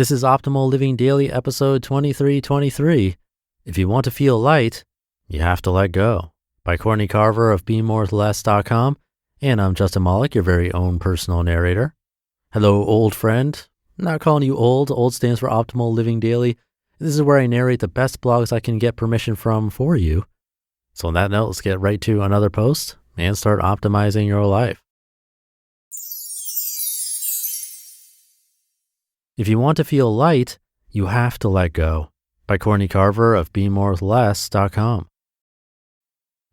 This is Optimal Living Daily episode 2323. If you want to feel light, you have to let go. By Courtney Carver of BeMoreWithLess.com. And I'm Justin Malik, your very own personal narrator. Hello, old friend. I'm not calling you old. Old stands for Optimal Living Daily. This is where I narrate the best blogs I can get permission from for you. So on that note, let's get right to another post and start optimizing your life. If you want to feel light, you have to let go. By Courtney Carver of BeMoreWithLess.com.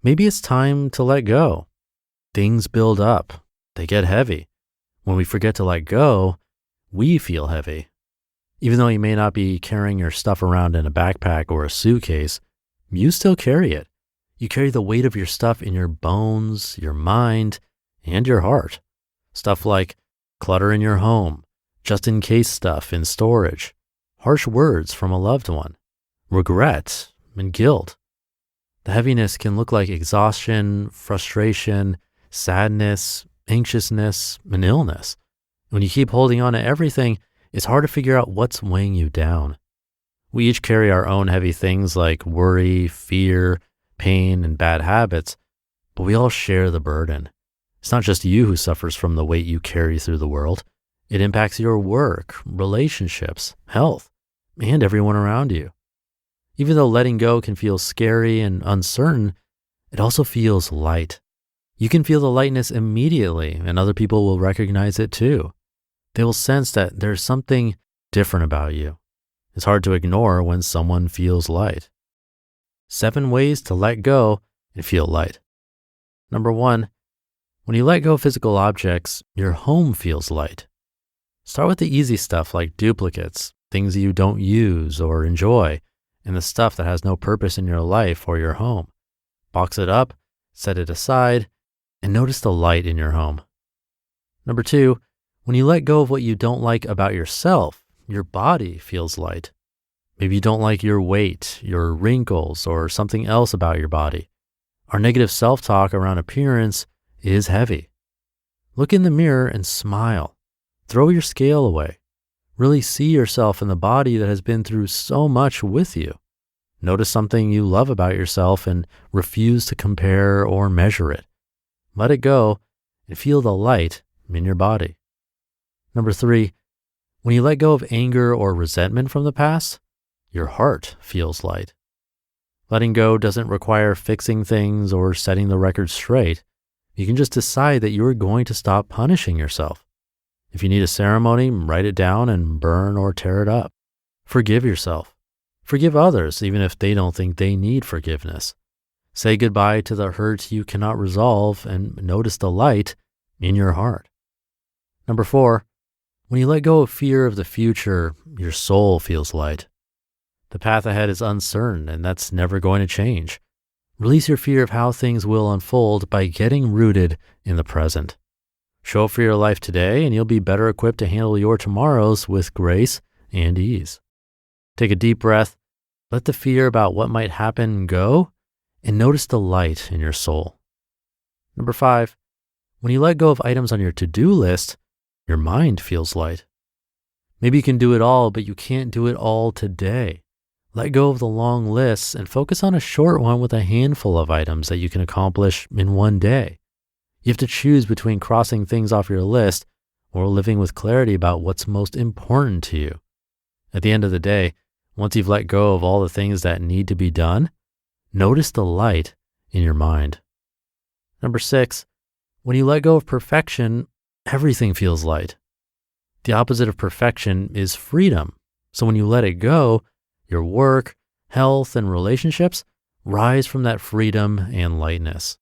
Maybe it's time to let go. Things build up. They get heavy. When we forget to let go, we feel heavy. Even though you may not be carrying your stuff around in a backpack or a suitcase, you still carry it. You carry the weight of your stuff in your bones, your mind, and your heart. Stuff like clutter in your home, just-in-case stuff in storage, harsh words from a loved one, regret, and guilt. The heaviness can look like exhaustion, frustration, sadness, anxiousness, and illness. When you keep holding on to everything, it's hard to figure out what's weighing you down. We each carry our own heavy things like worry, fear, pain, and bad habits, but we all share the burden. It's not just you who suffers from the weight you carry through the world. It impacts your work, relationships, health, and everyone around you. Even though letting go can feel scary and uncertain, it also feels light. You can feel the lightness immediately, and other people will recognize it too. They will sense that there's something different about you. It's hard to ignore when someone feels light. 7 ways to let go and feel light. Number 1, when you let go of physical objects, your home feels light. Start with the easy stuff like duplicates, things you don't use or enjoy, and the stuff that has no purpose in your life or your home. Box it up, set it aside, and notice the light in your home. Number 2, when you let go of what you don't like about yourself, your body feels light. Maybe you don't like your weight, your wrinkles, or something else about your body. Our negative self-talk around appearance is heavy. Look in the mirror and smile. Throw your scale away. Really see yourself in the body that has been through so much with you. Notice something you love about yourself and refuse to compare or measure it. Let it go and feel the light in your body. Number 3, when you let go of anger or resentment from the past, your heart feels light. Letting go doesn't require fixing things or setting the record straight. You can just decide that you are going to stop punishing yourself. If you need a ceremony, write it down and burn or tear it up. Forgive yourself. Forgive others, even if they don't think they need forgiveness. Say goodbye to the hurt you cannot resolve and notice the light in your heart. Number 4, when you let go of fear of the future, your soul feels light. The path ahead is uncertain, and that's never going to change. Release your fear of how things will unfold by getting rooted in the present. Show up for your life today, and you'll be better equipped to handle your tomorrows with grace and ease. Take a deep breath, let the fear about what might happen go, and notice the light in your soul. Number 5, when you let go of items on your to-do list, your mind feels light. Maybe you can do it all, but you can't do it all today. Let go of the long lists and focus on a short one with a handful of items that you can accomplish in one day. You have to choose between crossing things off your list or living with clarity about what's most important to you. At the end of the day, once you've let go of all the things that need to be done, notice the light in your mind. Number 6, when you let go of perfection, everything feels light. The opposite of perfection is freedom. So when you let it go, your work, health, and relationships rise from that freedom and lightness.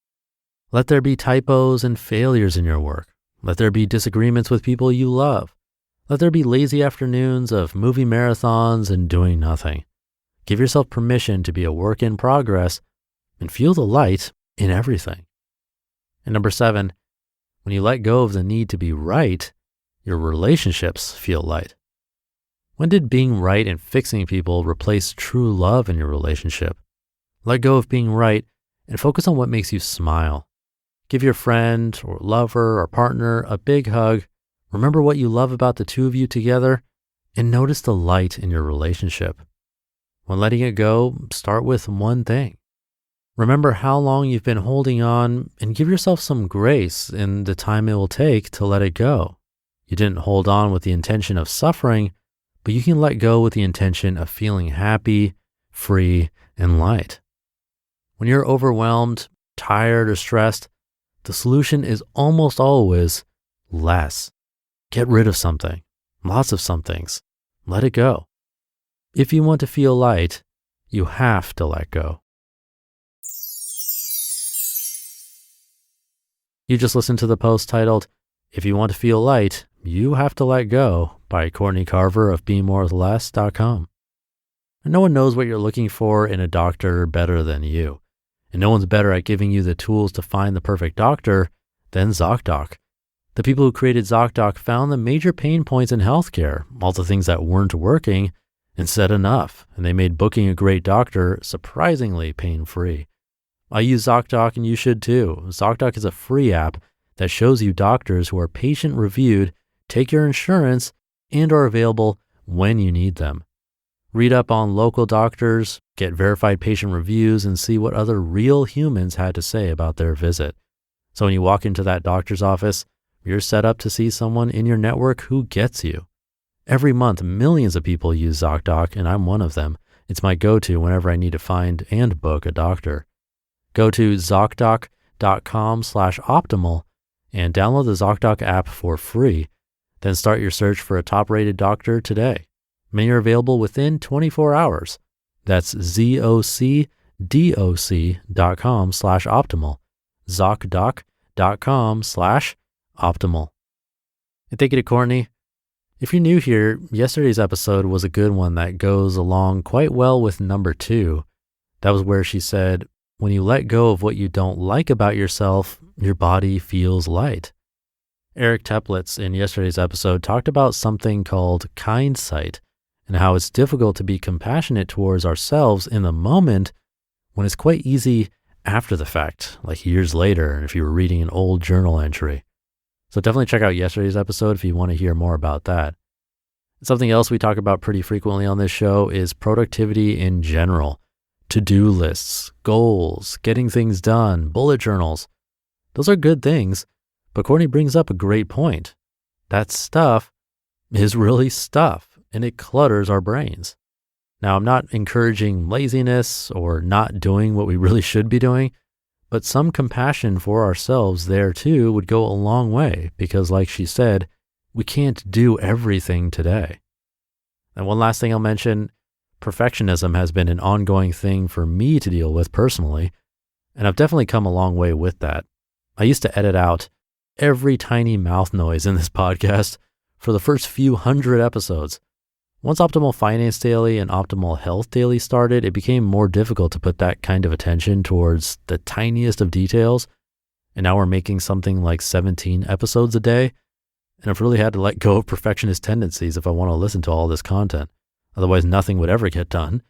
Let there be typos and failures in your work. Let there be disagreements with people you love. Let there be lazy afternoons of movie marathons and doing nothing. Give yourself permission to be a work in progress and feel the light in everything. And number 7, when you let go of the need to be right, your relationships feel light. When did being right and fixing people replace true love in your relationship? Let go of being right and focus on what makes you smile. Give your friend or lover or partner a big hug. Remember what you love about the two of you together And notice the light in your relationship. When letting it go, start with one thing. Remember how long you've been holding on and give yourself some grace in the time it will take to let it go. You didn't hold on with the intention of suffering, but you can let go with the intention of feeling happy, free, and light. When you're overwhelmed, tired, or stressed, the solution is almost always less. Get rid of something, lots of some things. Let it go. If you want to feel light, you have to let go. You just listened to the post titled, "If You Want to Feel Light, You Have to Let Go" by Courtney Carver of BeMoreWithLess.com. And no one knows what you're looking for in a doctor better than you. And no one's better at giving you the tools to find the perfect doctor than ZocDoc. The people who created ZocDoc found the major pain points in healthcare, all the things that weren't working, and said enough. And they made booking a great doctor surprisingly pain-free. I use ZocDoc and you should too. ZocDoc is a free app that shows you doctors who are patient-reviewed, take your insurance, and are available when you need them. Read up on local doctors, get verified patient reviews, and see what other real humans had to say about their visit. So when you walk into that doctor's office, you're set up to see someone in your network who gets you. Every month, millions of people use ZocDoc, and I'm one of them. It's my go-to whenever I need to find and book a doctor. Go to ZocDoc.com/optimal and download the ZocDoc app for free. Then start your search for a top-rated doctor today. Many are available within 24 hours. That's ZocDoc.com/optimal. ZocDoc.com/optimal. And thank you to Courtney. If you're new here, yesterday's episode was a good one that goes along quite well with number 2. That was where she said, when you let go of what you don't like about yourself, your body feels light. Eric Teplitz in yesterday's episode talked about something called hindsight and how it's difficult to be compassionate towards ourselves in the moment when it's quite easy after the fact, like years later, if you were reading an old journal entry. So definitely check out yesterday's episode if you want to hear more about that. Something else we talk about pretty frequently on this show is productivity in general. To-do lists, goals, getting things done, bullet journals. Those are good things, but Courtney brings up a great point. That stuff is really stuff, and it clutters our brains. Now, I'm not encouraging laziness or not doing what we really should be doing, but some compassion for ourselves there too would go a long way because, like she said, we can't do everything today. And one last thing I'll mention, perfectionism has been an ongoing thing for me to deal with personally, and I've definitely come a long way with that. I used to edit out every tiny mouth noise in this podcast for the first few hundred episodes. Once Optimal Finance Daily and Optimal Health Daily started, it became more difficult to put that kind of attention towards the tiniest of details, and now we're making something like 17 episodes a day, and I've really had to let go of perfectionist tendencies if I want to listen to all this content. Otherwise, nothing would ever get done.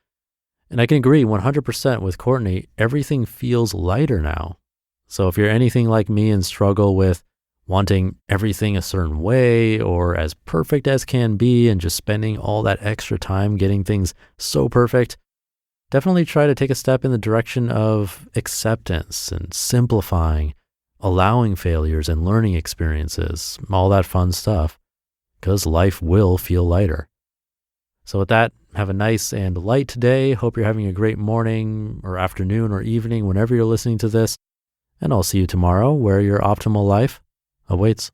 And I can agree 100% with Courtney, everything feels lighter now. So if you're anything like me and struggle with wanting everything a certain way or as perfect as can be and just spending all that extra time getting things so perfect, definitely try to take a step in the direction of acceptance and simplifying, allowing failures and learning experiences, all that fun stuff, because life will feel lighter. So with that, have a nice and light day. Hope you're having a great morning or afternoon or evening whenever you're listening to this. And I'll see you tomorrow where your optimal life awaits.